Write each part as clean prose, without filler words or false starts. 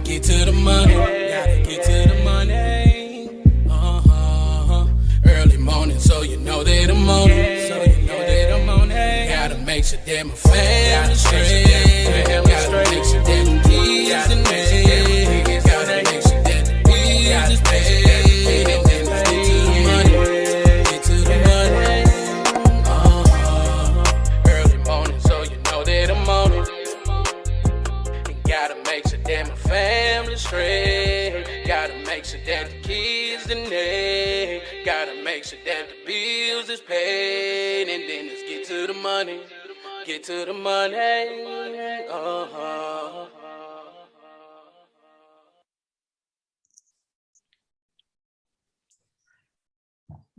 get to the money. Gotta get to the money. Early morning, so you know that I'm on it. So you know that I'm on it. Gotta make sure that my family straight. Gotta make sure that the kids and me. Gotta make sure that the bills is paid. And then let's get to the money. Get to the money. Early morning, so you know that I'm on it. And gotta make sure that my family straight. Gotta make sure that the kids and they. Gotta make sure that the bills is paid. And then let's get to the money. Get to the money.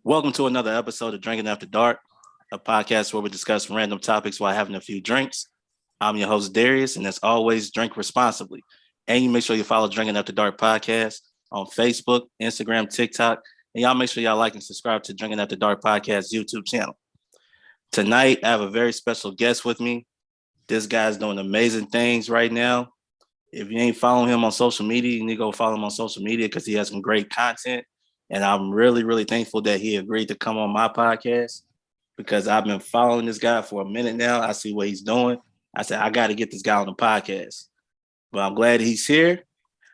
Welcome to another episode of Drinking After Dark, a podcast where we discuss random topics while having a few drinks. I'm your host, Darius, and as always, drink responsibly. And you make sure you follow Drinking After Dark podcast on Facebook, Instagram, TikTok, and y'all make sure y'all like and subscribe to Drinking After Dark podcast YouTube channel. Tonight, I have a very special guest with me. This guy's doing amazing things right now. If you ain't following him on social media, you need to go follow him on social media because he has some great content. And I'm really, really thankful that he agreed to come on my podcast because I've been following this guy for a minute now. I see what he's doing. I said, I got to get this guy on the podcast. But I'm glad he's here.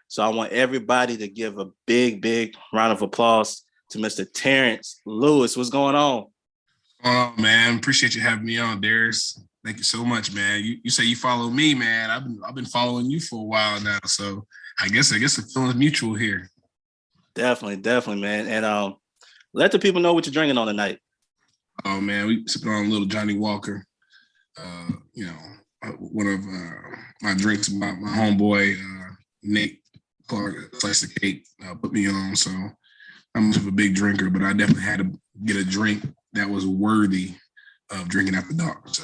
So I want everybody to give a big, big round of applause to Mr. Terrence Lewis. What's going on? Oh, man. Appreciate you having me on, Darius. Thank you so much, man. You say you follow me, man. I've been following you for a while now. So I guess the feeling's mutual here. Definitely, man. And let the people know what you're drinking on tonight. Oh, man, we sipping on a little Johnny Walker. One of my drinks, my homeboy, Nate Clark, Slice the Cake, put me on. So I'm much of a big drinker, but I definitely had to get a drink that was worthy of drinking after dark. So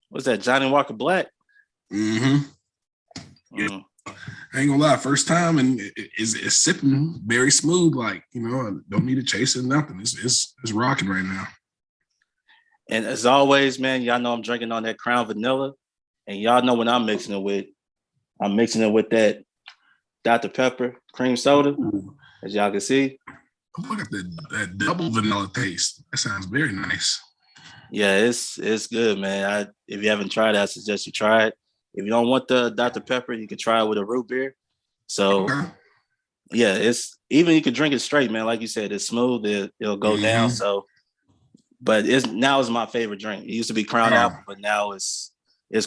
what's that, Johnny Walker Black? Mm-hmm. Yeah. I ain't gonna lie, first time, and it's sipping very smooth, like, I don't need to chase it, nothing. It's rocking right now. And as always, man, y'all know I'm drinking on that Crown Vanilla, and y'all know what I'm mixing it with. I'm mixing it with that Dr. Pepper cream soda, as y'all can see. Look at that double vanilla taste. That sounds very nice. Yeah, it's good, man. If you haven't tried it, I suggest you try it. If you don't want the Dr. Pepper, you can try it with a root beer. So, yeah, it's even you can drink it straight, man. Like you said, it's smooth. It'll go down. So, but now is my favorite drink. It used to be Crown Apple, but now it's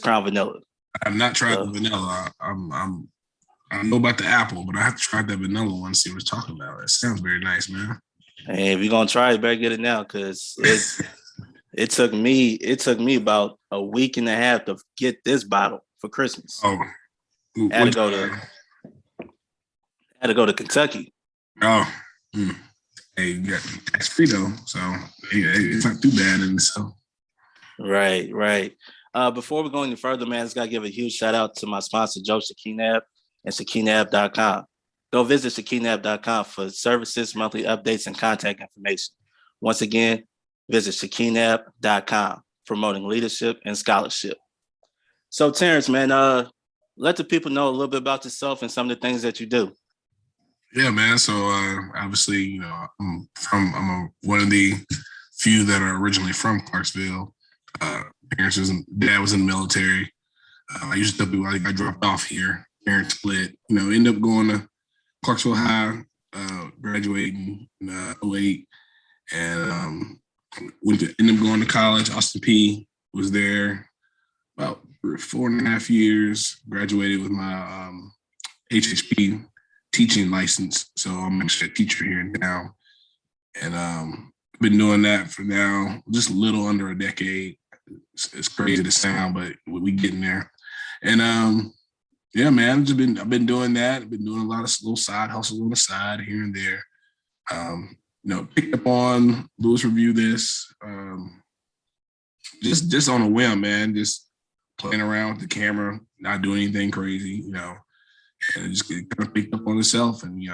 Crown Vanilla. I've not tried the vanilla. I know about the apple, but I have to try that vanilla one. See what it's talking about. It sounds very nice, man. Hey, if you're gonna try it, you better get it now because it took me about a week and a half to get this bottle for Christmas. Oh, I had to go to Kentucky. Oh, hey, you got tax free though, so it's not too bad in itself. Right. Before we go any further, man, I just gotta give a huge shout out to my sponsor, Joe Shakinab and Shakinab.com. Go visit Shakinab.com for services, monthly updates, and contact information. Once again, visit Shakinab.com, promoting leadership and scholarship. So, Terrence, man, let the people know a little bit about yourself and some of the things that you do. Yeah, man. So, obviously, I'm one of the few that are originally from Clarksville. Dad was in the military. I used to tell people I dropped off here. Parents split. Ended up going to Clarksville High, graduating in 2008, and ended up going to college. Austin P was there about 4.5 years. Graduated with my HHP teaching license, so I'm actually a teacher here in town, and I've been doing that for now just a little under a decade. It's crazy to sound, but we getting there. And yeah, man, I've been doing that. I've been doing a lot of little side hustles on the side here and there. Picked up on Lewis Review This, just on a whim, man. Just playing around with the camera, not doing anything crazy, and just kind of picked up on itself, and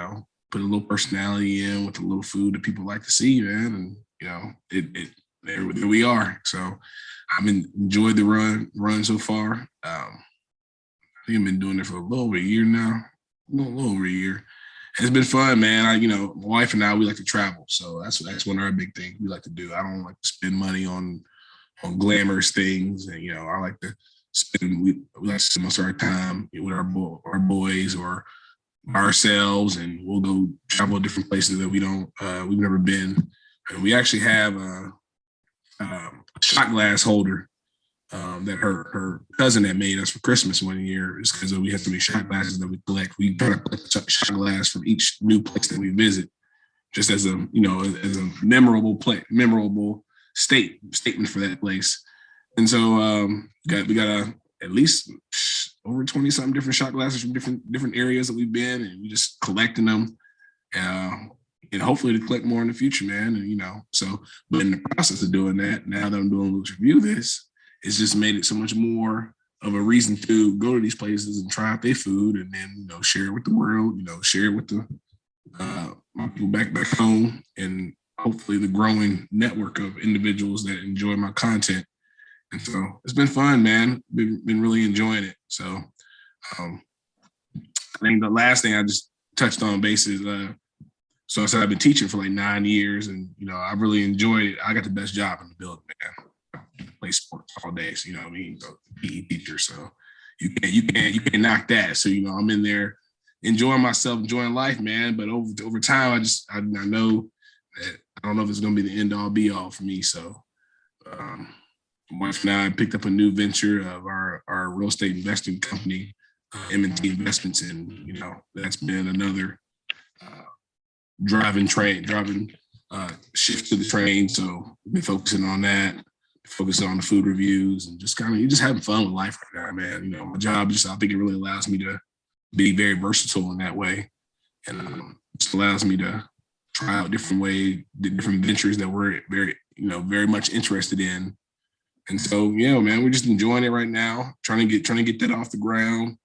put a little personality in with a little food that people like to see, man. And there we are. So I've enjoyed the run so far. I think I've been doing it for a little over a year now. little over a year. It's been fun, man. My wife and I, we like to travel, so that's one of our big things we like to do. I don't like to spend money on glamorous things, and I like to spend. We like to spend most of our time with our boys or ourselves, and we'll go travel to different places that we've never been. And we actually have a shot glass holder that her cousin had made us for Christmas one year, just because we had so many shot glasses that we collect. We try to collect a shot glass from each new place that we visit, just as a memorable statement for that place. And so we got at least over 20 something different shot glasses from different areas that we've been, and we just collecting them. And hopefully to collect more in the future, man. And but in the process of doing that, now that I'm doing Let's Review This, it's just made it so much more of a reason to go to these places and try out their food, and then share it with the world, share it with the my people back home, and hopefully the growing network of individuals that enjoy my content. And so it's been fun, man. Been really enjoying it. So I think the last thing I just touched on base is so I said I've been teaching for like 9 years, and I've really enjoyed it. I got the best job in the building, man. I play sports all day, so I mean, so PE teacher. So you can't knock that. So I'm in there enjoying myself, enjoying life, man. But over time, I know that I don't know if it's gonna be the end all be all for me. So my wife and I picked up a new venture of our real estate investing company, M&T Investments, and that's been another driving shift to the train. So we've been focusing on that, focusing on the food reviews, and just having fun with life right now, man. My job I think it really allows me to be very versatile in that way, and just allows me to try out different ventures that we're very much interested in. And so, man, we're just enjoying it right now, trying to get that off the ground.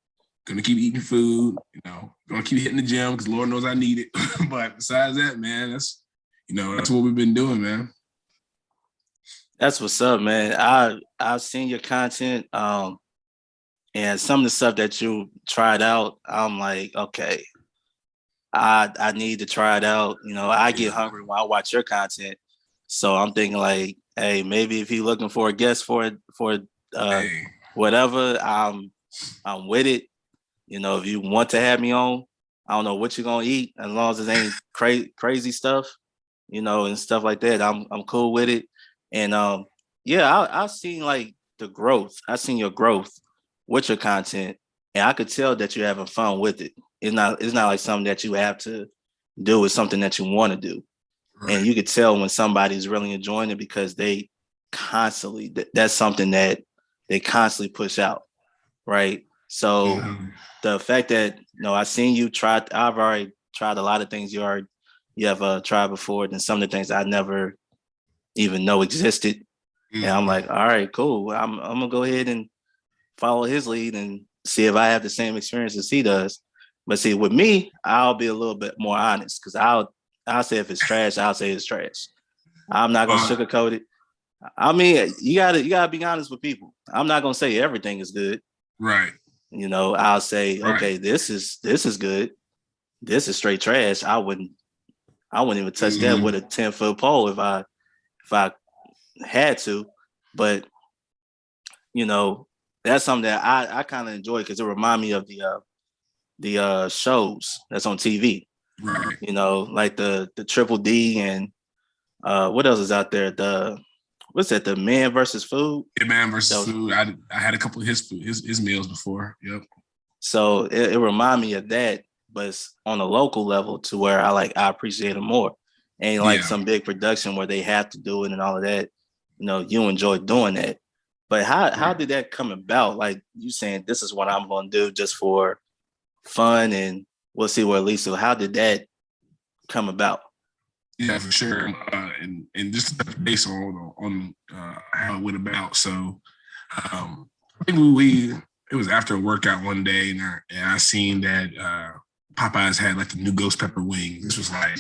Gonna keep eating food, gonna keep hitting the gym because Lord knows I need it. But besides that, man, that's what we've been doing, man. That's what's up, man. I've seen your content, and some of the stuff that you tried out, I'm like, okay, I need to try it out. I get hungry when I watch your content, so I'm thinking like, hey, maybe if you're looking for a guest for whatever, I'm with it. If you want to have me on, I don't know what you're gonna eat, as long as it ain't crazy stuff, and stuff like that. I'm cool with it. And I've seen like the growth. I've seen your growth with your content, and I could tell that you're having fun with it. It's not like something that you have to do. It's something that you want to do. Right. And you could tell when somebody's really enjoying it because they constantly, that's something that they constantly push out, right? So the fact that I've seen you try, I've already tried a lot of things you have tried before, and some of the things I never even know existed. Mm-hmm. And I'm like, all right, cool. I'm gonna go ahead and follow his lead and see if I have the same experience as he does. But see, with me, I'll be a little bit more honest, because I'll say if it's trash, I'll say it's trash. I'm not gonna sugarcoat it. I mean, you gotta be honest with people. I'm not gonna say everything is good. Right. I'll say, okay, this is good. This is straight trash. I wouldn't even touch that with a 10-foot pole if I had to. But that's something that I kind of enjoy, because it reminds me of the shows that's on TV. Right. Like the Triple D, and what else is out there? What's that? The Man versus Food. Yeah, Man versus Food. I had a couple of his meals before. Yep. So it reminded me of that, but it's on a local level to where I appreciate it more. Ain't like some big production where they have to do it and all of that. You enjoy doing that. But how did that come about? Like you saying, this is what I'm going to do just for fun, and we'll see where it leads to. How did that come about? Yeah, for sure. And just to touch base on how it went about. So I think it was after a workout one day, and I seen that Popeyes had like the new ghost pepper wings. This was like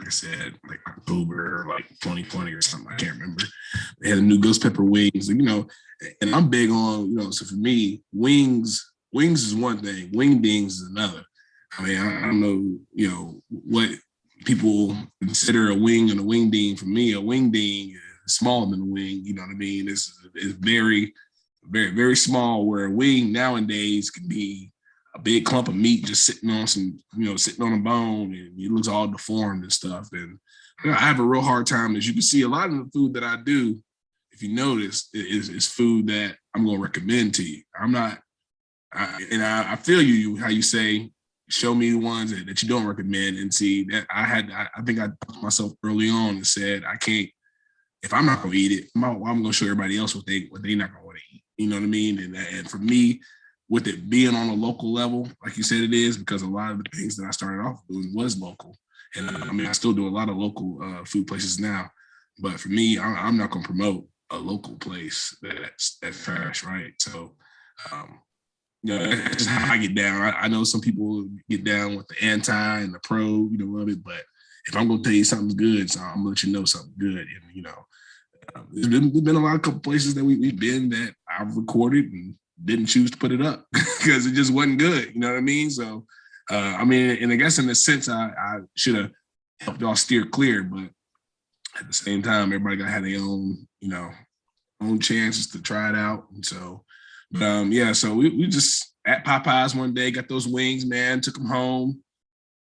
I said, like October or like 2020 or something. I can't remember. They had the new ghost pepper wings, and I'm big on, so for me, wings is one thing, wingdings is another. I mean, I don't know, what people consider a wing and a wingding. For me, a wingding is smaller than a wing. You know what I mean? It's very, very, very small. Where a wing nowadays can be a big clump of meat just sitting on sitting on a bone, and it looks all deformed and stuff. And I have a real hard time. As you can see, a lot of the food that I do, if you notice, is food that I'm going to recommend to you. I'm not, I feel you how you say, show me the ones that you don't recommend. And see that I think I talked myself early on and said, I can't, if I'm not going to eat it, I'm going to show everybody else what they're not going to eat. You know what I mean? And for me, with it being on a local level, like you said, it is, because a lot of the things that I started off doing was local. And I mean, I still do a lot of local food places now. But for me, I'm not going to promote a local place that's trash, right? So, that's just how I get down. I know some people get down with the anti and the pro, of it. But if I'm going to tell you something's good, so I'm going to let you know something good. And, there's been a lot of couple places that we've been that I've recorded and didn't choose to put it up because it just wasn't good. You know what I mean? So, I mean, and I guess in a sense, I should have helped y'all steer clear, but at the same time, everybody got to have their own, own chances to try it out. And so, but so we just at Popeyes one day, got those wings, man, took them home,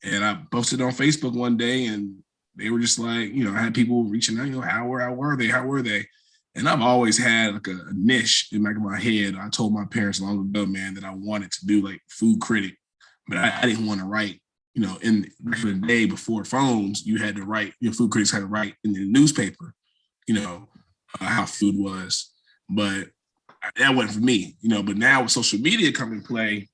and I posted on Facebook one day, and they were just like, I had people reaching out, how were they? And I've always had like a niche in my head. I told my parents long ago, man, that I wanted to do like food critic, but I didn't want to write, in the day before phones, you had to write, food critics had to write in the newspaper, how food was. But that wasn't for me, but now with social media coming to play,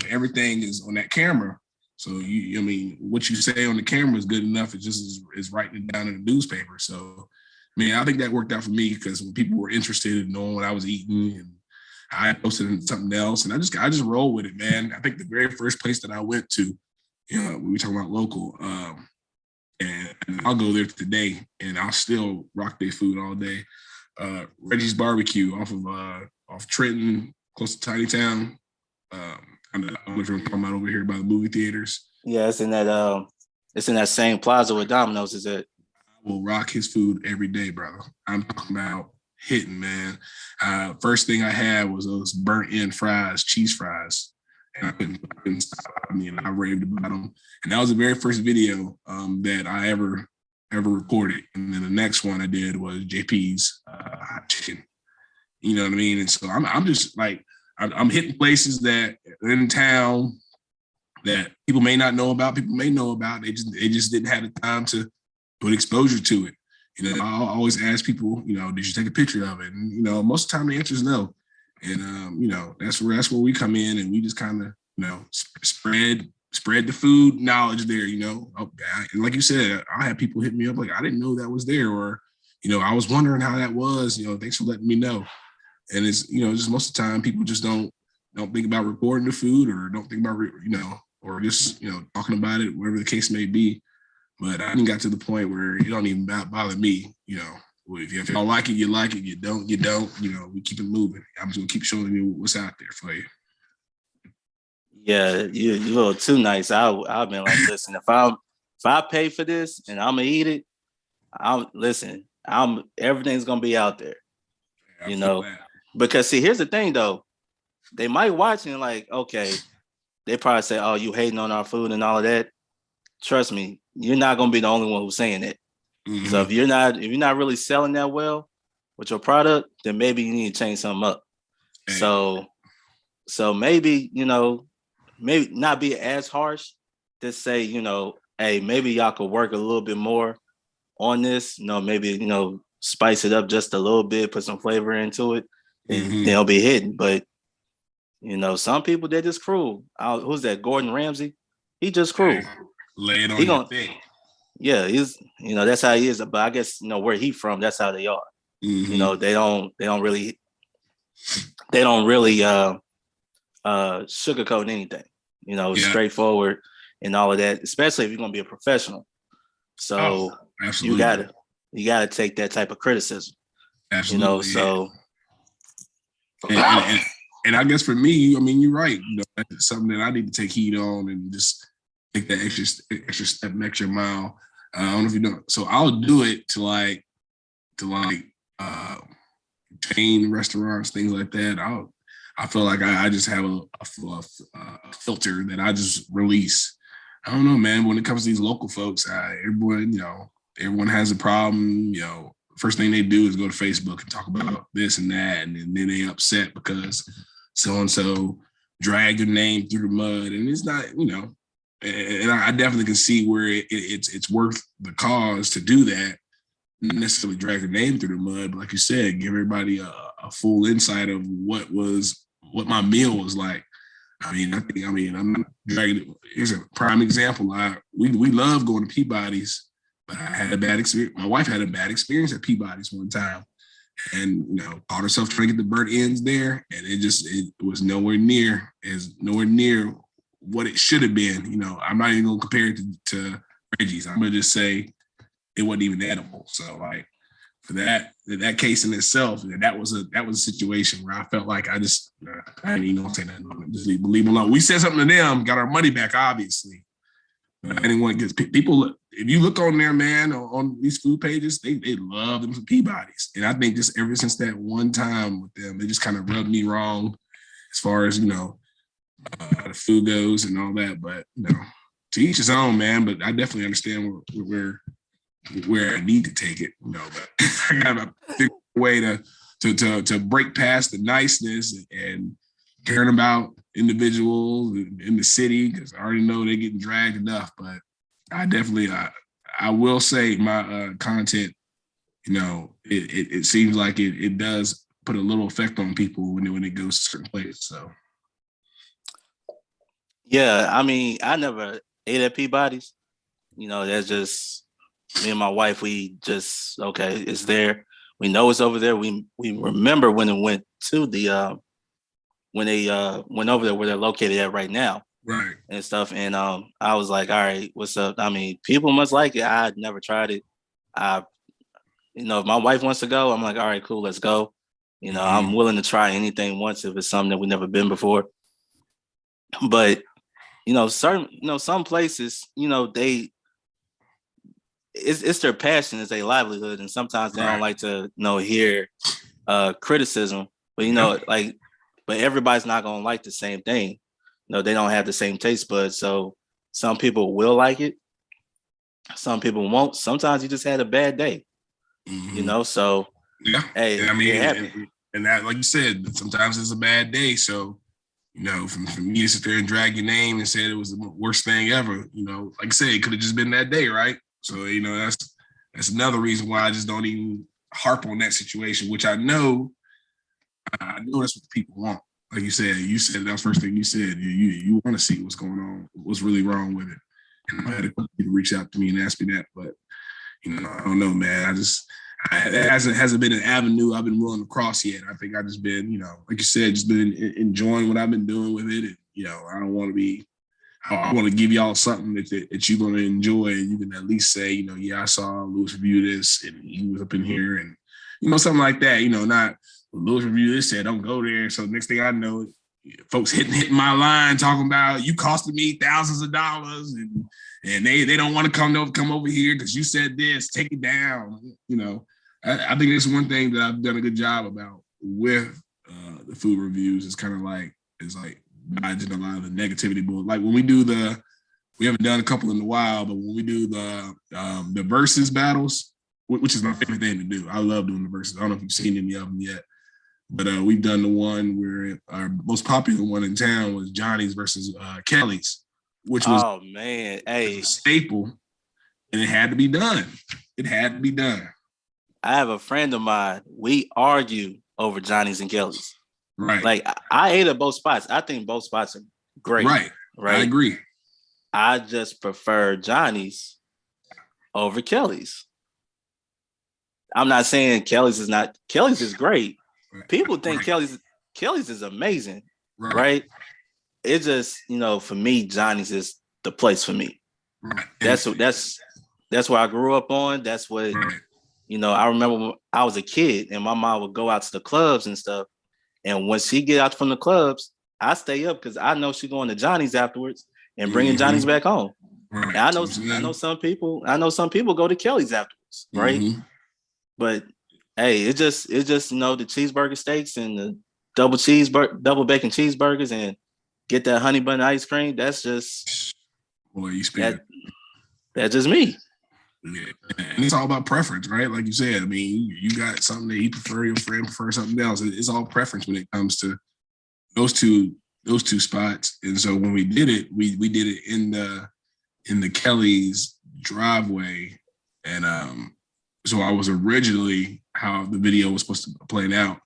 everything is on that camera. So what you say on the camera is good enough. It just is writing it down in the newspaper. So, I think that worked out for me, because when people were interested in knowing what I was eating, and I posted something else, and I just roll with it, man. I think the very first place that I went to, when we talk about local, and I'll go there today, and I'll still rock their food all day. Reggie's Barbecue off Trenton, close to Tiny Town. I don't know if you're talking about over here by the movie theaters. Yeah, it's in that same plaza with Domino's, is it? I will rock his food every day, brother. I'm talking about hitting, man. First thing I had was those burnt-in fries, cheese fries. And I couldn't stop. I raved about them. And that was the very first video that I ever recorded. And then the next one I did was JP's hot chicken. You know what I mean? And so I'm just like, I'm hitting places that are in town that people may not know about, people may know about. They just didn't have the time to put exposure to it. I always ask people, did you take a picture of it? And, most of the time the answer is no. And, that's where we come in, and we just kind of, spread the food knowledge there, And like you said, I had people hit me up like, I didn't know that was there. Or, I was wondering how that was, thanks for letting me know. And it's, just most of the time people just don't think about recording the food, or don't think about, or just, talking about it, whatever the case may be. But I didn't got to the point where it don't even bother me, If you don't like it, you like it. You don't, we keep it moving. I'm just going to keep showing you what's out there for you. Yeah, you're a little too nice. I've been like, listen, if I pay for this and I'm going to eat it, everything's going to be out there, Because see, here's the thing though. They might watch and like, okay, they probably say, oh, you hating on our food and all of that. Trust me, you're not going to be the only one who's saying it. Mm-hmm. So if you're not really selling that well with your product, then maybe you need to change something up. Hey. So maybe, maybe not be as harsh to say, hey, maybe y'all could work a little bit more on this, maybe, spice it up just a little bit, put some flavor into it, and they'll be hitting. But, some people, they're just cruel. Who's that? Gordon Ramsay? He just cruel. Hey. Lay it on your thing. Yeah, he's, that's how he is. But I guess, where he from, that's how they are. Mm-hmm. They don't really sugarcoat anything. Straightforward and all of that, especially if you're gonna be a professional. So you gotta take that type of criticism. Absolutely. So and I guess for me, you're right. That's something that I need to take heed on, and just take that extra step, extra mile. I don't know if you know. So I'll do it to chain restaurants, things like that. I feel like I just have a filter that I just release. I don't know, man. When it comes to these local folks, everyone has a problem. First thing they do is go to Facebook and talk about this and that, and then they upset because so and so drag your name through the mud, and it's not, and I definitely can see where it's worth the cause to do that, not necessarily drag your name through the mud, but like you said, give everybody a full insight of what my meal was like. I'm not dragging it. Here's a prime example. We love going to Pea Bodies, but I had a bad experience. My wife had a bad experience at Pea Bodies one time, and caught herself trying to get the burnt ends there, and it was nowhere near what it should have been. I'm not even gonna compare it to Reggie's. I'm gonna just say it wasn't even edible. So like for that case in itself, that was a situation where I felt like I didn't even gonna say nothing. Just leave them alone. We said something to them, got our money back, obviously. But I didn't want to get people. If you look on there, man, on these food pages, they love them some Pea Bodies. And I think just ever since that one time with them, they just kind of rubbed me wrong as far as, the food goes and all that. But, to each his own, man. But I definitely understand where I need to take it, but I got to figure a way to break past the niceness and caring about individuals in the city, because I already know they're getting dragged enough. But I definitely, I will say my content, it seems like it does put a little effect on people when it goes to certain places. So, yeah, I never ate at Pea Bodies. That's just me and my wife. We just it's there. We know it's over there. We remember when it went to the when they went over there where they're located at right now. Right. And stuff. And I was like, all right, what's up? People must like it. I'd never tried it. If my wife wants to go, I'm like, all right, cool, let's go. I'm willing to try anything once if it's something that we've never been before. But, some places, it's their passion, it's their livelihood. And sometimes they don't like to, hear criticism. But, but everybody's not going to like the same thing. They don't have the same taste buds. So some people will like it. Some people won't. Sometimes you just had a bad day, so yeah. Hey, and that, like you said, sometimes it's a bad day. So, for me to sit there and drag your name and say it was the worst thing ever, like I said, it could have just been that day, right? So, that's another reason why I just don't even harp on that situation, which I know that's what the people want. Like you said that was the first thing you said. You want to see what's going on, what's really wrong with it. And I had a couple people reach out to me and ask me that, but I don't know, man. It hasn't been an avenue I've been willing to cross yet. I think I've just been, like you said, just been enjoying what I've been doing with it. And, I don't want to be. I want to give y'all something that you're going to enjoy, and you can at least say, yeah, I saw Lewis review this, and he was up in here, and something like that. Not. Lewis review this, said don't go there. So next thing I know, folks hitting my line talking about you costing me thousands of dollars, and they don't want to come over here because you said this, take it down. I think that's one thing that I've done a good job about with the food reviews. It's kind of like dodging a lot of the negativity. But like when we haven't done a couple in a while, but when we do the versus battles, which is my favorite thing to do. I love doing the verses. I don't know if you've seen any of them yet. But we've done the one where our most popular one in town was Johnny's versus Kelly's, which was a staple, and it had to be done. I have a friend of mine. We argue over Johnny's and Kelly's. Right. Like I ate at both spots. I think both spots are great. Right. I agree. I just prefer Johnny's over Kelly's. I'm not saying Kelly's is not. Kelly's is great. People think Kelly's is amazing, right? It's just, for me, Johnny's is the place for me. Right. That's where I grew up on. That's what, I remember when I was a kid and my mom would go out to the clubs and stuff. And when she get out from the clubs, I stay up because I know she's going to Johnny's afterwards and bringing Johnny's back home. Right. And I know some people go to Kelly's afterwards, right? Mm-hmm. But hey, it's just the cheeseburger steaks and the double bacon cheeseburgers and get that honey bun ice cream. That's just Boy, you spend that's just me. Yeah. And it's all about preference, right? Like you said, I mean, you got something that you prefer, your friend prefer something else. It's all preference when it comes to those two spots. And so when we did it, we did it in the Kelly's driveway. And so I was originally, how the video was supposed to play out,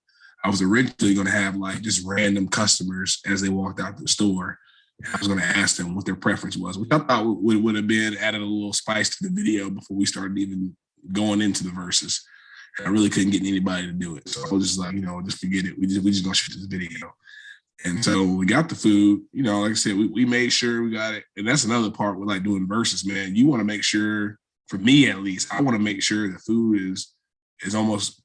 I was originally going to have like just random customers as they walked out the store. I was going to ask them what their preference was, which I thought would have been added a little spice to the video before we started even going into the verses. And I really couldn't get anybody to do it. So I was just like, just forget it. We just going to shoot this video. And so we got the food, like I said, we made sure we got it. And that's another part with like doing verses, man. You want to make sure, for me at least, I want to make sure the food is almost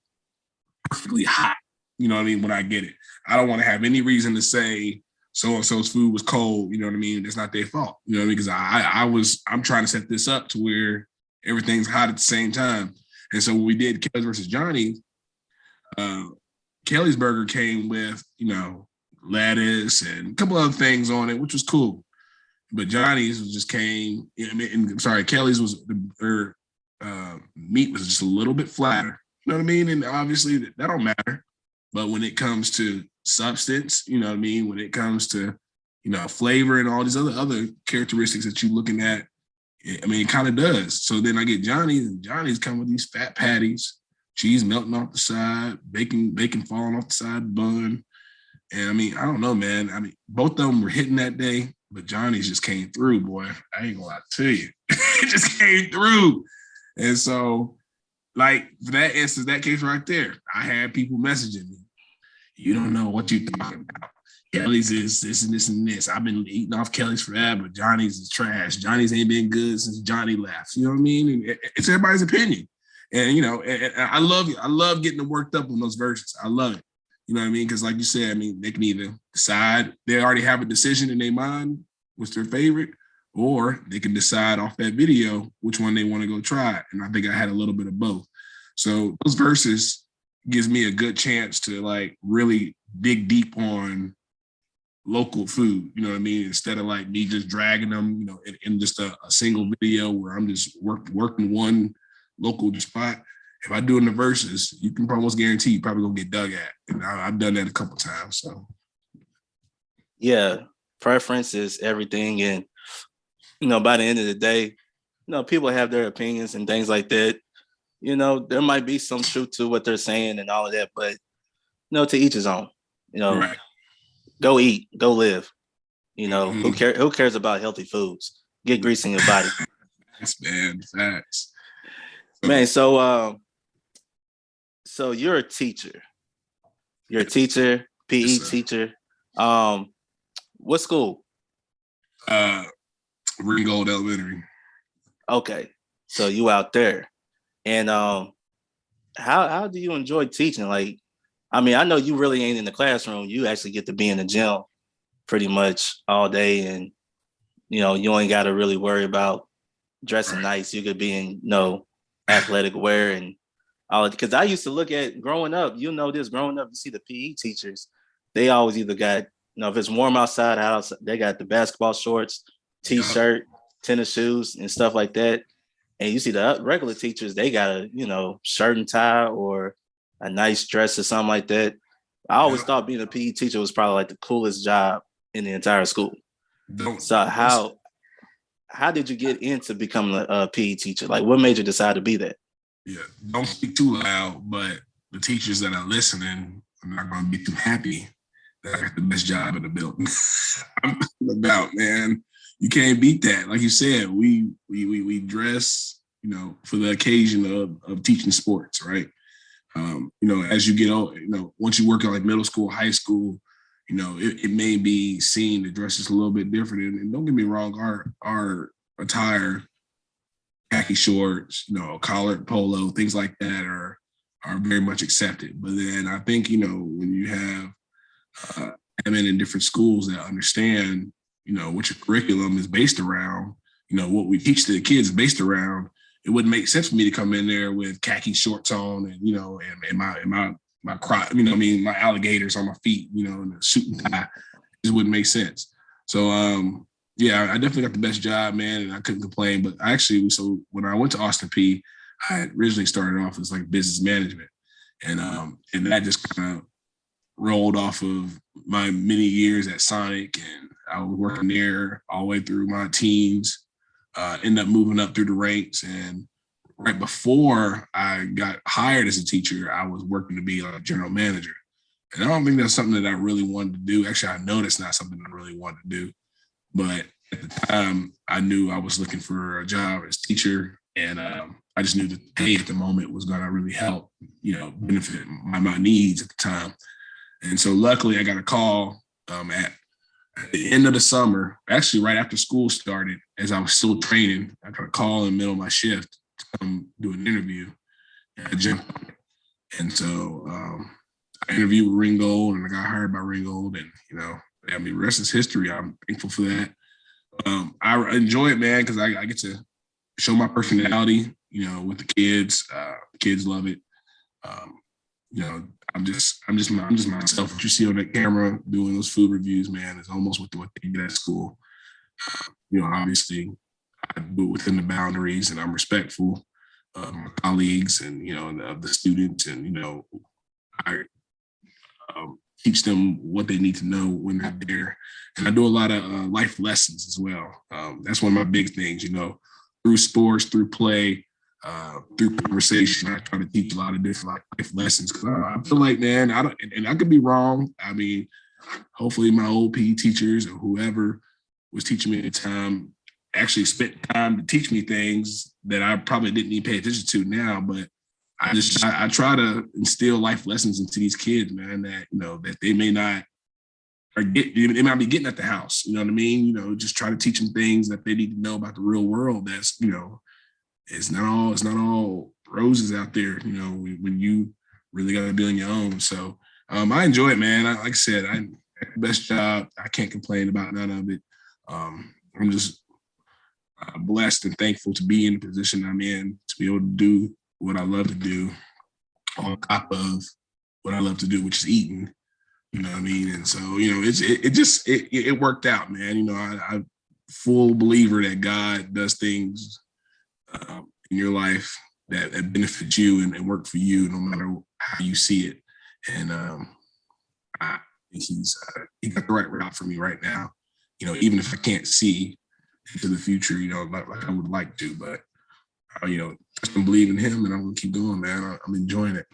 perfectly hot. You know what I mean? When I get it, I don't want to have any reason to say, so-and-so's food was cold, you know what I mean? It's not their fault, you know what I mean? Because I'm trying to set this up to where everything's hot at the same time. And so when we did Kelly's versus Johnny, Kelly's burger came with, lettuce and a couple other things on it, which was cool. But Johnny's just came, Kelly's was, their meat was just a little bit flatter, you know what I mean? And obviously that don't matter. But when it comes to substance, you know what I mean? When it comes to, flavor and all these other characteristics that you're looking at, I mean, it kind of does. So then I get Johnny's, and Johnny's come with these fat patties, cheese melting off the side, bacon falling off the side of the bun. And I mean, I don't know, man. I mean, both of them were hitting that day, but Johnny's just came through, boy. I ain't gonna lie to you. It just came through. And so, like, for that instance, that case right there, I had people messaging me. You don't know what you're talking about. Kelly's is this and this and this. I've been eating off Kelly's forever. Johnny's is trash. Johnny's ain't been good since Johnny left. You know what I mean? And it's everybody's opinion. And, and I love getting them worked up on those verses. I love it. You know what I mean? Because like you said, I mean, they can either decide, they already have a decision in their mind, what's their favorite, or they can decide off that video which one they want to go try. And I think I had a little bit of both. So those verses gives me a good chance to like really dig deep on local food, you know what I mean? Instead of like me just dragging them, in just a single video where I'm just working one local spot. If I do in the verses, you can almost guarantee you probably gonna get dug at. And I've done that a couple times. So yeah, preference is everything. And by the end of the day, people have their opinions and things like that. There might be some truth to what they're saying and all of that, but to each his own. Right. Go eat, go live. Mm-hmm. Who cares about healthy foods? Get grease in your body. Yes, man. Facts. Man, so you're a teacher. You're a teacher, PE Yes, teacher. What school? Ringgold Elementary. Okay. So you out there. And how do you enjoy teaching? Like, I mean, I know you really ain't in the classroom. You actually get to be in the gym pretty much all day. And, you ain't got to really worry about dressing nice. You could be in, athletic wear and all. Because I used to look at growing up, growing up, you see the PE teachers, they always either got, if it's warm outside, they got the basketball shorts, t-shirt, tennis shoes and stuff like that. And you see the regular teachers, they got a, shirt and tie or a nice dress or something like that. I always thought being a PE teacher was probably like the coolest job in the entire school. So how did you get into becoming a PE teacher? Like, what made you decide to be that? Yeah, don't speak too loud, but the teachers that are listening are not going to be too happy that I got the best job in the building. I'm talking about, man, you can't beat that. Like you said, we dress, for the occasion of teaching sports, right? As you get old, once you work at like middle school, high school, it may be seen the dress is a little bit different. And don't get me wrong, our attire, khaki shorts, collared polo, things like that are very much accepted. But then I think, when you have admin in different schools that understand, what your curriculum is based around, what we teach the kids based around, it wouldn't make sense for me to come in there with khaki shorts on and my crop, my alligators on my feet, and a suit and tie. It just wouldn't make sense. So, I definitely got the best job, man, and I couldn't complain. But so when I went to Austin P, I had originally started off as like business management, and that just kind of rolled off of my many years at Sonic, and I was working there all the way through my teens. Ended up moving up through the ranks, and right before I got hired as a teacher, I was working to be a general manager. And I don't think that's something that I really wanted to do. Actually, I know that's not something I really wanted to do. But at the time, I knew I was looking for a job as teacher, and I just knew the pay at the moment was going to really help, benefit my needs at the time. And so luckily, I got a call at the end of the summer, actually right after school started, as I was still training. I got a call in the middle of my shift to come do an interview. And I jumped on it. And so I interviewed with Ringgold, and I got hired by Ringgold, and the rest is history. I'm thankful for that. I enjoy it, man, because I get to show my personality, with the kids. The kids love it. I'm just myself. What you see on that camera doing those food reviews, man, is almost what they get at school. Obviously, I do it within the boundaries, and I'm respectful of my colleagues and of the students, and I teach them what they need to know when they're there. And I do a lot of life lessons as well. That's one of my big things, through sports, through play, through conversation. I try to teach a lot of different life lessons, because I feel like, man, I could be wrong. I mean, hopefully my old PE teachers or whoever was teaching me at the time actually spent time to teach me things that I probably didn't even pay attention to now. But I try to instill life lessons into these kids, man, that that they may not they might be getting at the house. You know what I mean? Just try to teach them things that they need to know about the real world. That's it's not all roses out there. When you really got to be on your own. So I enjoy it, man. Like I said, I had the best job. I can't complain about none of it. I'm just blessed and thankful to be in the position I'm in, to be able to do what I love to do on top of what I love to do, which is eating. You know what I mean? And so, it worked out, man. I'm full believer that God does things in your life that benefit you and work for you, no matter how you see it. And I think he got the right route for me right now. Even if I can't see into the future, like I would like to, but just believe in him, and I'm gonna keep going, man. I'm enjoying it.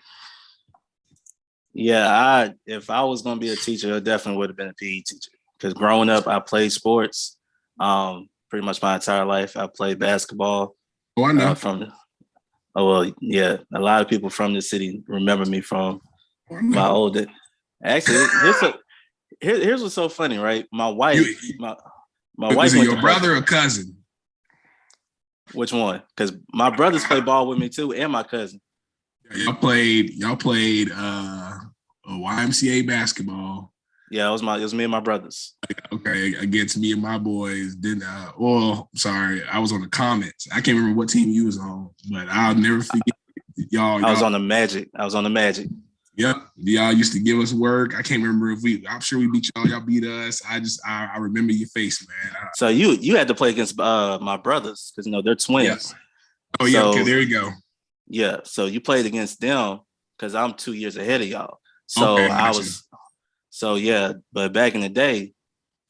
Yeah, if I was gonna be a teacher, I definitely would have been a PE teacher, because growing up, I played sports pretty much my entire life. I played basketball. Oh, I know. A lot of people from the city remember me from my old. Actually, here's what's so funny, right? My wife, my wife. Is it your brother or cousin? Which one? Because my brothers play ball with me too, and my cousin. Y'all played YMCA basketball. Yeah, it was me and my brothers. Okay, against me and my boys. Then, sorry, I was on the Comets. I can't remember what team you was on, but I'll never forget y'all. I was on the Magic. Yep, y'all used to give us work. I can't remember I'm sure we beat y'all. Y'all beat us. I remember your face, man. So you had to play against my brothers, because they're twins. Yeah. Oh yeah, okay, there you go. Yeah, so you played against them because I'm 2 years ahead of y'all. So Okay, but back in the day,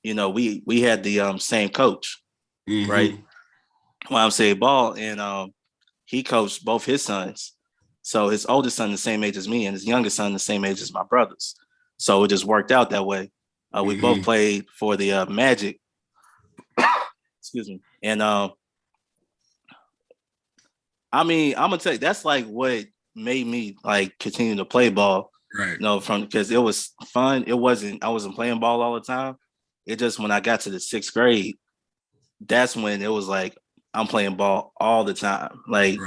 we had the same coach, right? YMCA ball, and he coached both his sons. So his oldest son the same age as me, and his youngest son the same age as my brothers. So it just worked out that way. We both played for the Magic. Excuse me. And I'm gonna tell you, that's like what made me like continue to play ball. Right. Because it was fun. I wasn't playing ball all the time. It just, when I got to the 6th grade, that's when it was like I'm playing ball all the time. Like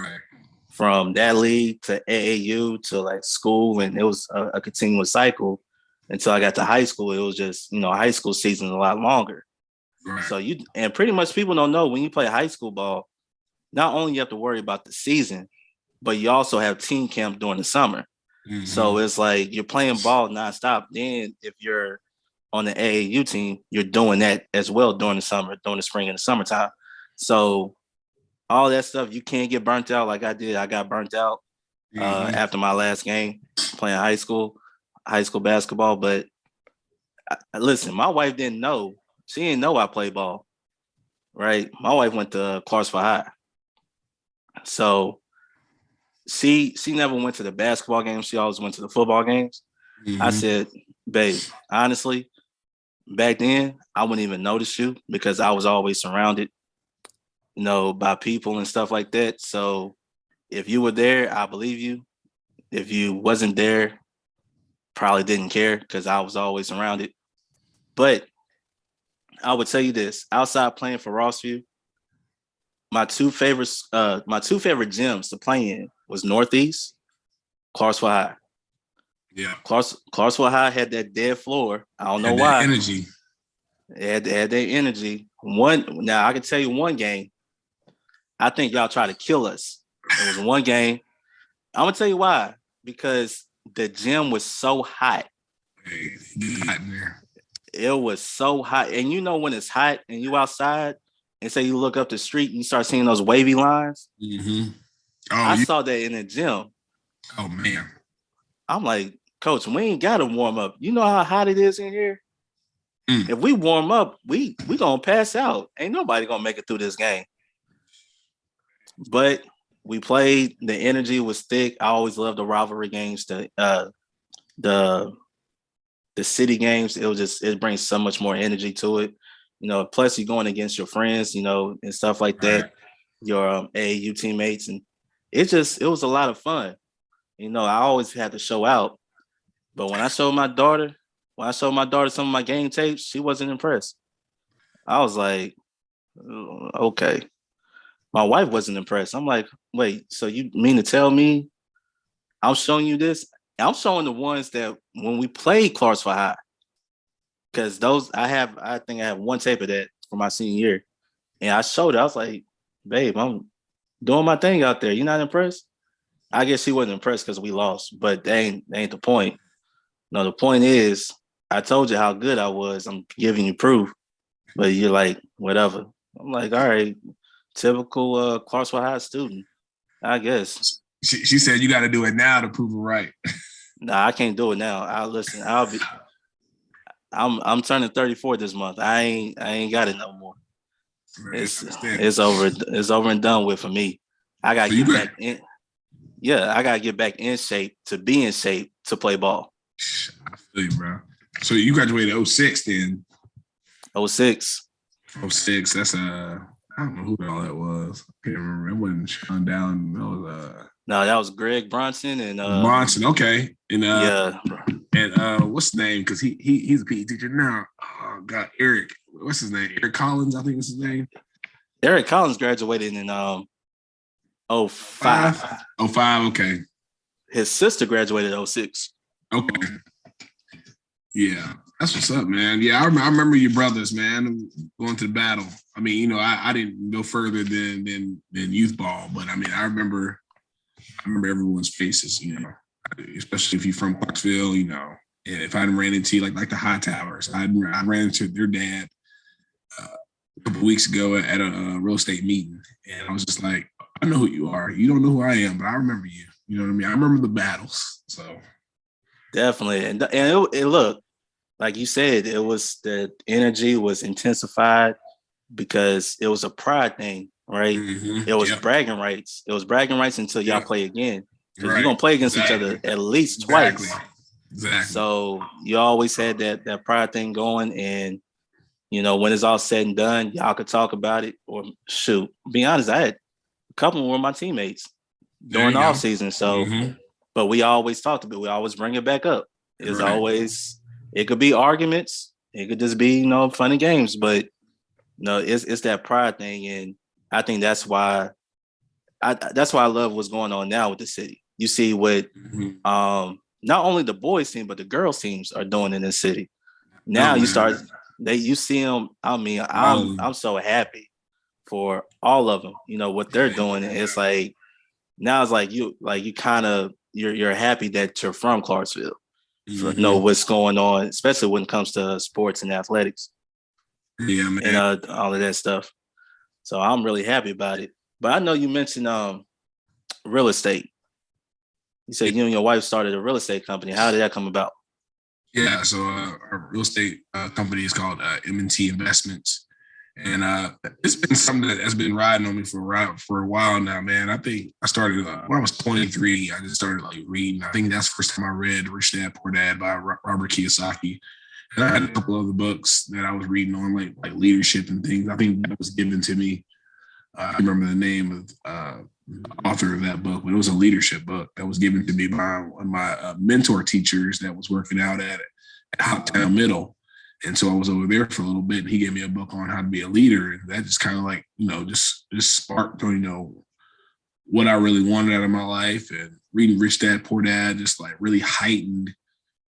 from that league to AAU to like school, and it was a continuous cycle until I got to high school. It was just, high school season a lot longer. Right. So and pretty much people don't know when you play high school ball, not only you have to worry about the season, but you also have team camp during the summer. Mm-hmm. So it's like you're playing ball nonstop. Then if you're on the AAU team, you're doing that as well during the summer, during the spring and the summertime. So all that stuff, you can't get burnt out like I did. I got burnt out after my last game playing high school basketball. But listen, my wife didn't know. She didn't know I played ball, right? My wife went to Clarksville High. So she never went to the basketball games. She always went to the football games. Mm-hmm. I said, babe, honestly, back then, I wouldn't even notice you because I was always surrounded, by people and stuff like that. So if you were there, I believe you. If you wasn't there, probably didn't care because I was always surrounded. But I would tell you this: outside playing for Rossview, my two favorite gyms to play in was Northeast, Clarksville High. Yeah, Clarksville High had that dead floor. I don't know that why. energy. It had that energy. Now I can tell you one game. I think y'all tried to kill us. It was one game. I'm gonna tell you why. Because the gym was so hot. Hey, get hot in there. It was so hot. And when it's hot and you outside and say you look up the street and you start seeing those wavy lines. Mm-hmm. I saw that in the gym. Oh man. I'm like, Coach, we ain't gotta warm up. You know how hot it is in here? If we warm up, we gonna pass out. Ain't nobody gonna make it through this game. But we played. The energy was thick. I always loved the rivalry games. The city games. It brings so much more energy to it. Plus you're going against your friends, and stuff like that. Your AAU teammates, and it was a lot of fun. I always had to show out. But when I showed my daughter some of my game tapes, she wasn't impressed. I was like, okay. My wife wasn't impressed. I'm like, wait, so you mean to tell me I'm showing you this? I'm showing the ones that when we played Clarksville High, because those I think I have one tape of that for my senior year. And I showed it. I was like, babe, I'm doing my thing out there. You not impressed? I guess she wasn't impressed because we lost, but that ain't the point. No, the point is, I told you how good I was. I'm giving you proof, but you're like, whatever. I'm like, all right, typical Clarksville High student, I guess. She said you got to do it now to prove it right. Nah, I can't do it now. I'm turning 34 this month. I ain't got it no more. Right, it's over and done with for me. I gotta get back in. Yeah, I gotta get back in shape to be in shape to play ball. I feel you, bro. So you graduated 06 then? 06. 06. That's I don't know who all that was. I can't remember. It wasn't Sean Down. That was No, that was Greg Bronson and Bronson. Okay, and yeah, and what's his name? Because he's a PE teacher now. Oh God, Eric. What's his name? Eric Collins, I think is his name. Eric Collins graduated in 05. 05, okay. His sister graduated 06. Okay. Yeah, that's what's up, man. Yeah, I remember your brothers, man, going to the battle. I mean, I didn't go further than youth ball, but I mean, I remember everyone's faces, especially if you're from Clarksville, and if I ran into you like the High Towers, I ran into their dad a couple of weeks ago at a real estate meeting, and I was just like, I know who you are. You don't know who I am, but I remember you. You know what I mean? I remember the battles. So definitely, and it looked like you said, it was the energy was intensified because it was a pride thing, right? Mm-hmm. It was bragging rights. It was bragging rights until y'all play again. Because you're gonna play against each other at least twice. Exactly. So you always had that pride thing going, and when it's all said and done, y'all could talk about it. Or shoot, be honest, I had a couple were my teammates during the off season. So, but we always talked about it. We always bring it back up. It's always, it could be arguments, it could just be funny games, but it's that pride thing, and I think that's why I love what's going on now with the city. You see what not only the boys team but the girls teams are doing in this city. Now you start you see them. I mean, Wow. I'm so happy for all of them. You know what they're doing. It's like now it's like you kind of you're happy that you're from Clarksville for know what's going on, especially when it comes to sports and athletics. Yeah, man. And all of that stuff. So I'm really happy about it. But I know you mentioned real estate. You said you and your wife started a real estate company. How did that come about? Yeah, so our real estate company is called M&T Investments, and it's been something that has been riding on me for a while now, man. I think I started when I was 23. I just started like reading. I think that's the first time I read Rich Dad Poor Dad by Robert Kiyosaki, and I had a couple other books that I was reading on like leadership and things. I think that was given to me. I can't remember the name of the author of that book, but it was a leadership book that was given to me by one of my mentor teachers that was working out at Hoptown Middle. And so I was over there for a little bit, and he gave me a book on how to be a leader. And that just kind of like, just sparked, what I really wanted out of my life. And reading Rich Dad, Poor Dad just like really heightened,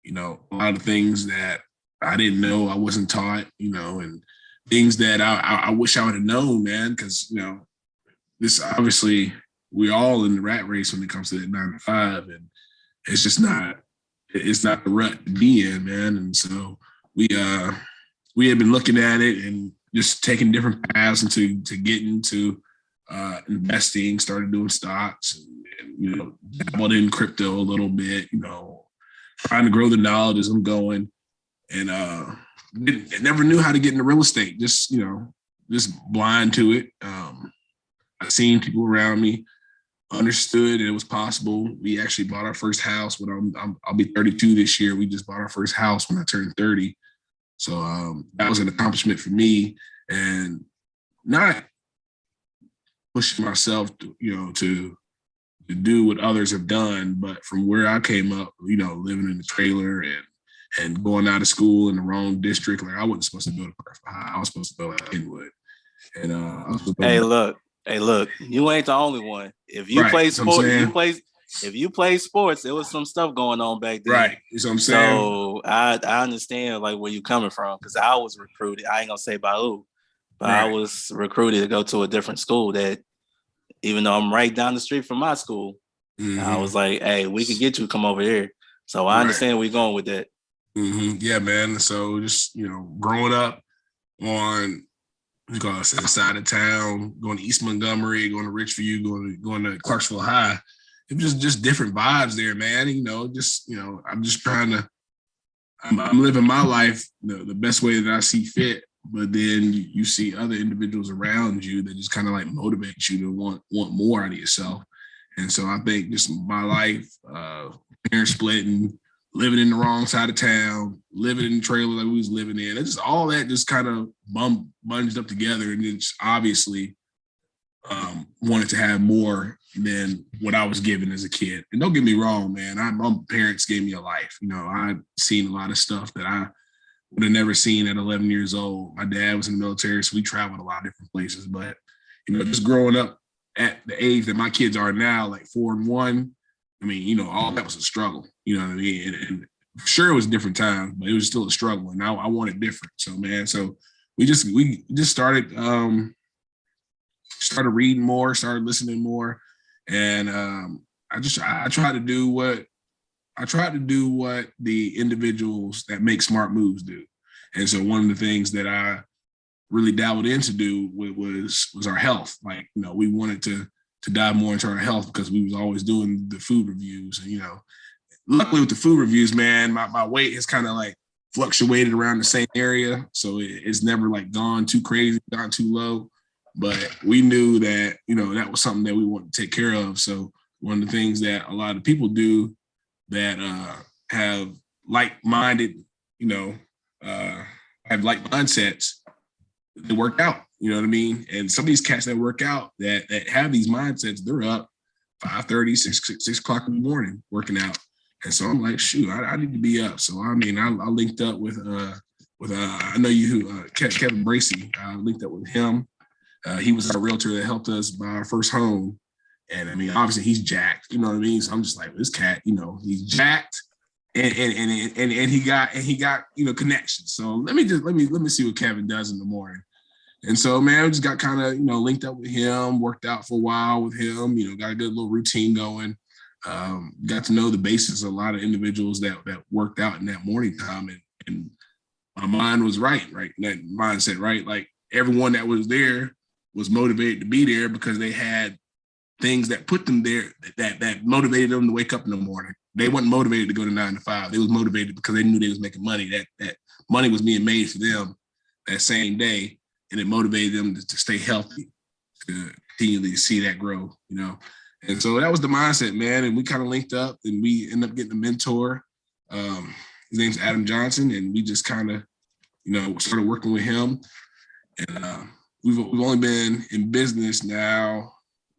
a lot of things that I didn't know, I wasn't taught, and things that I wish I would have known, man, because, this obviously we're all in the rat race when it comes to that 9 to 5, and it's just it's not the rut to be in, man. And so we had been looking at it and just taking different paths to get into investing, started doing stocks, and dabbled in crypto a little bit, trying to grow the knowledge as I'm going, and never knew how to get into real estate, just blind to it. I've seen people around me, understood it was possible. We actually bought our first house when I'll be 32 this year. We just bought our first house when I turned 30. So that was an accomplishment for me, and not pushing myself to do what others have done, but from where I came up, living in the trailer and going out of school in the wrong district. Like I wasn't supposed to go to Crawford High. I was supposed to go to Kenwood. And Hey, look, you ain't the only one. If you play sports, if you play sports, there was some stuff going on back then. Right. You know what I'm saying? So I understand like where you coming from, because I was recruited. I ain't gonna say by who, but I was recruited to go to a different school that, even though I'm right down the street from my school, I was like, hey, we could get you to come over here. So I understand where you're going with that. Yeah, man. So just, growing up on the south side of town, going to East Montgomery, going to Richview, going to Clarksville High, it was just different vibes there, man. I'm just trying to, I'm living my life the best way that I see fit. But then you see other individuals around you that just kind of like motivate you to want more out of yourself. And so I think just my life, parents splitting, living in the wrong side of town, living in the trailer like we was living in, it's just all that just kind of bunged up together, and it's obviously wanted to have more than what I was given as a kid. And don't get me wrong, man, my parents gave me a life. I've seen a lot of stuff that I would have never seen at 11 years old. My dad was in the military, so we traveled a lot of different places. But, just growing up at the age that my kids are now, like 4 and 1, I mean, all that was a struggle, you know what I mean? And sure, it was different times, but it was still a struggle. And I wanted different. So, man, we just started reading more, started listening more. And I tried to do what the individuals that make smart moves do. And so one of the things that I really dabbled into do was our health. Like, we wanted to dive more into our health because we was always doing the food reviews. And, luckily with the food reviews, man, my weight has kind of like fluctuated around the same area. So it's never like gone too crazy, gone too low. But we knew that, that was something that we wanted to take care of. So one of the things that a lot of people do that have like-minded, have like mindsets, they work out, you know what I mean? And some of these cats that work out that have these mindsets, they're up 5:30, 6 o'clock in the morning working out. And so I'm like, shoot, I need to be up. So, I mean, I linked up with I know you, Kevin Bracey. I linked up with him. He was our realtor that helped us buy our first home. And I mean, obviously he's jacked, you know what I mean? So I'm just like, this cat, he's jacked and he got connections. So let me see what Kevin does in the morning. And so, man, we just got kind of, linked up with him, worked out for a while with him, got a good little routine going. Got to know the basics of a lot of individuals that worked out in that morning time. And my mind was right? That mindset, right? Like everyone that was there was motivated to be there because they had things that put them there that motivated them to wake up in the morning. They weren't motivated to go to 9 to 5. They was motivated because they knew they was making money. That money was being made for them that same day. And it motivated them to stay healthy, to continually see that grow, And so that was the mindset, man. And we kind of linked up and we ended up getting a mentor. His name's Adam Johnson. And we just kind of, started working with him. And we've only been in business now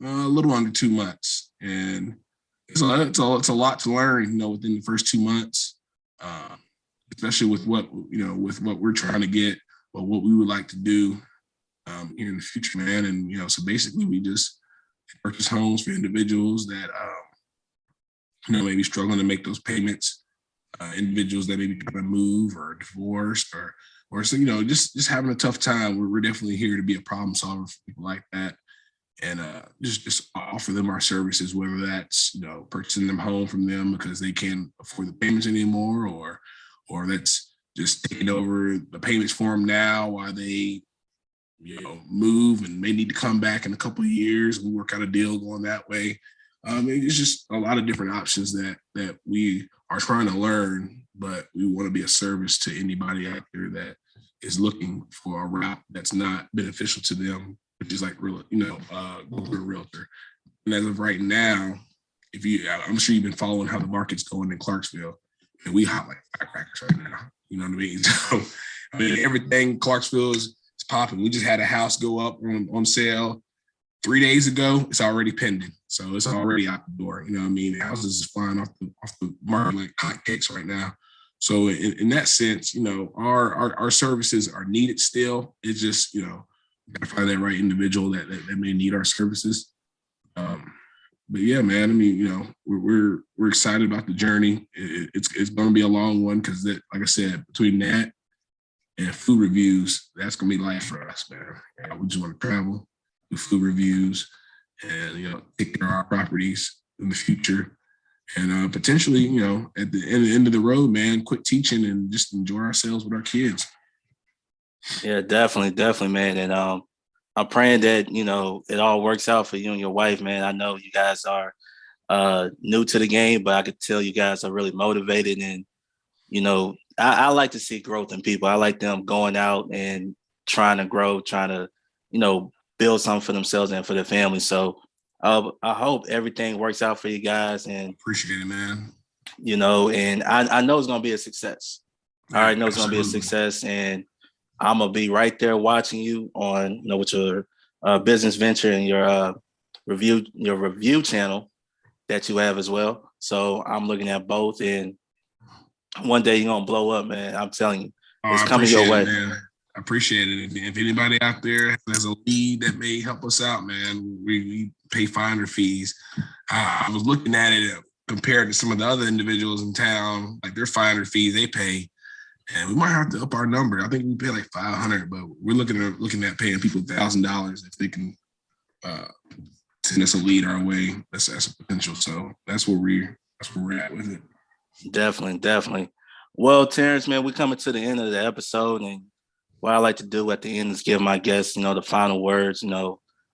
a little under 2 months. And it's a lot to learn, within the first 2 months, especially with what we're trying to get. But what we would like to do here in the future, man. And, so basically we just purchase homes for individuals that, maybe struggling to make those payments, individuals that maybe trying to move or divorced or so, just having a tough time. We're definitely here to be a problem solver for people like that. And just offer them our services, whether that's, purchasing them home from them because they can't afford the payments anymore, or that's just taking over the payments for them now while they, move and may need to come back in a couple of years. We work out a deal going that way. It's just a lot of different options that we are trying to learn, but we want to be a service to anybody out there that is looking for a route that's not beneficial to them, which is like real, go to a realtor. And as of right now, I'm sure you've been following how the market's going in Clarksville, and we hot like firecrackers right now. You know what I mean? So, everything Clarksville is popping. We just had a house go up on sale 3 days ago. It's already pending. So it's already out the door. You know what I mean? The houses is flying off the market like hotcakes right now. So in that sense, our services are needed still. It's just, gotta find that right individual that may need our services. But yeah, man, I mean, we're excited about the journey. It's going to be a long one because, like I said, between that and food reviews, that's going to be life for us, man. We just want to travel, do food reviews, and take care of our properties in the future, and potentially, at the end of the road, man, quit teaching and just enjoy ourselves with our kids. Yeah, definitely, man. And I'm praying that, it all works out for you and your wife, man. I know you guys are new to the game, but I could tell you guys are really motivated. And, I like to see growth in people. I like them going out and trying to grow, trying to, build something for themselves and for their family. So I hope everything works out for you guys. And appreciate it, man. And I know it's going to be a success. I already know it's going to be a success. And I'm gonna be right there watching you on, with your business venture and your review channel that you have as well. So I'm looking at both, and one day you're gonna blow up, man. I'm telling you, it's coming your way. Man. I appreciate it. If anybody out there has a lead that may help us out, man, we pay finder fees. I was looking at it compared to some of the other individuals in town, like their finder fees they pay. And we might have to up our number. I think we pay like $500, but we're looking at paying people $1,000 if they can send us a lead our way. That's a potential. So that's where we're at with it. Definitely. Well, Terrence, man, we're coming to the end of the episode, and what I like to do at the end is give my guests, the final words.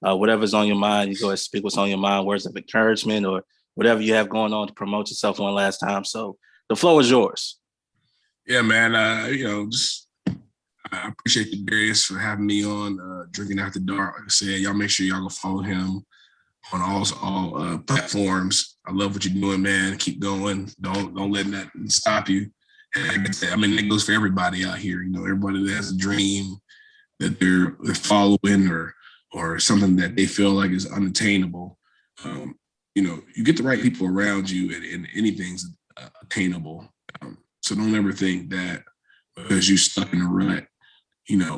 Whatever's on your mind, you go ahead and speak what's on your mind, words of encouragement, or whatever you have going on to promote yourself one last time. So the floor is yours. Yeah, man. I appreciate you, Darius, for having me on Drinking After Dark. Like I said, y'all make sure y'all go follow him on all platforms. I love what you're doing, man. Keep going. Don't let that stop you. And like I said, that goes for everybody out here. Everybody that has a dream that they're following or something that they feel like is unattainable. You get the right people around you, and anything's attainable. So don't ever think that because you're stuck in a rut,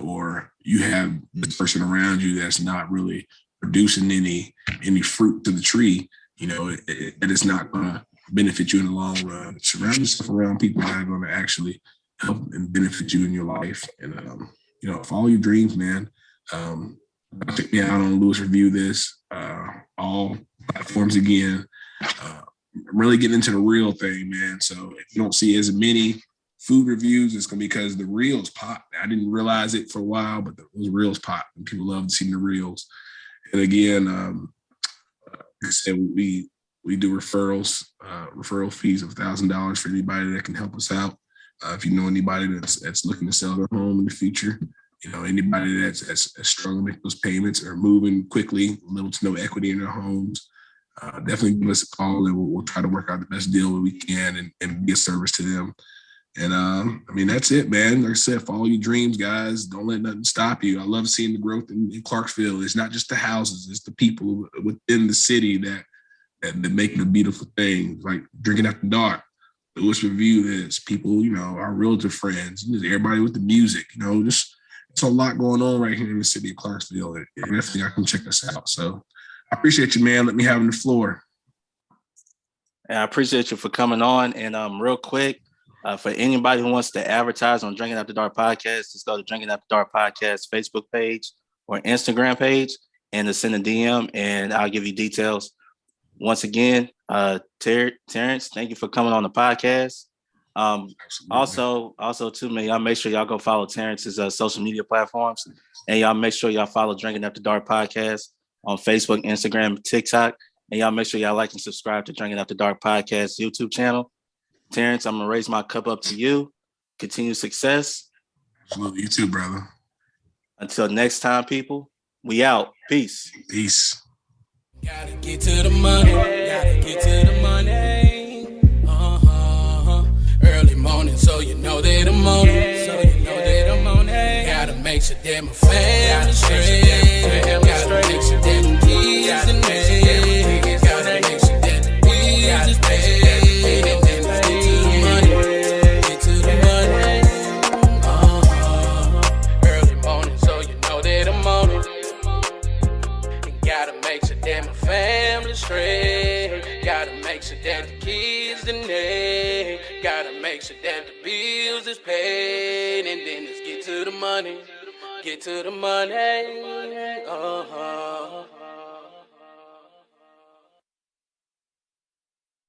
or you have this person around you that's not really producing any fruit to the tree, that it's not gonna benefit you in the long run. Surround yourself around people that are going to actually help and benefit you in your life. And, follow your dreams, man. Check me out on Lewis Review This, all platforms again. I'm really getting into the real thing, man. So if you don't see as many food reviews, it's going to be because the reels pop. I didn't realize it for a while, but those reels pop and people love seeing the reels. And again, like I said, we do referrals, referral fees of $1,000 for anybody that can help us out. If you know anybody that's looking to sell their home in the future, anybody that's struggling to make those payments or moving quickly, little to no equity in their homes, definitely give us a call and we'll try to work out the best deal that we can and be a service to them. And that's it, man. Like I said, follow your dreams, guys. Don't let nothing stop you. I love seeing the growth in Clarksville. It's not just the houses, it's the people within the city that make the beautiful things, like Drinking After Dark. Lewis Review This, people, our realtor friends, everybody with the music, just it's a lot going on right here in the city of Clarksville. And definitely I can check us out. So I appreciate you, man. Let me have the floor. And I appreciate you for coming on. And real quick, for anybody who wants to advertise on Drinking After Dark podcast, just go to Drinking After Dark podcast Facebook page or Instagram page and to send a DM and I'll give you details. Once again, Terrence, thank you for coming on the podcast. Also too, man, y'all make sure y'all go follow Terrence's social media platforms, and y'all make sure y'all follow Drinking After Dark podcast on Facebook, Instagram, TikTok, and y'all make sure y'all like and subscribe to Drinking After Dark podcast YouTube channel. Terrence, I'm gonna raise my cup up to you. Continued success. Absolutely, you too, brother. Until next time, people, we out. Peace. Peace. Gotta get to the money. Gotta get to the money. Early morning, so you know that I'm on it. Gotta make sure that my family straight. Gotta make sure that the kids in there. Gotta make sure that the bills is paid. And then let's get to the money. Get to the money. Early morning, so you know that I'm on it. And gotta make sure that my family straight. Gotta make sure that the kids in there. Gotta make sure that the bills is paid. And then let's get to the money. Get to the money.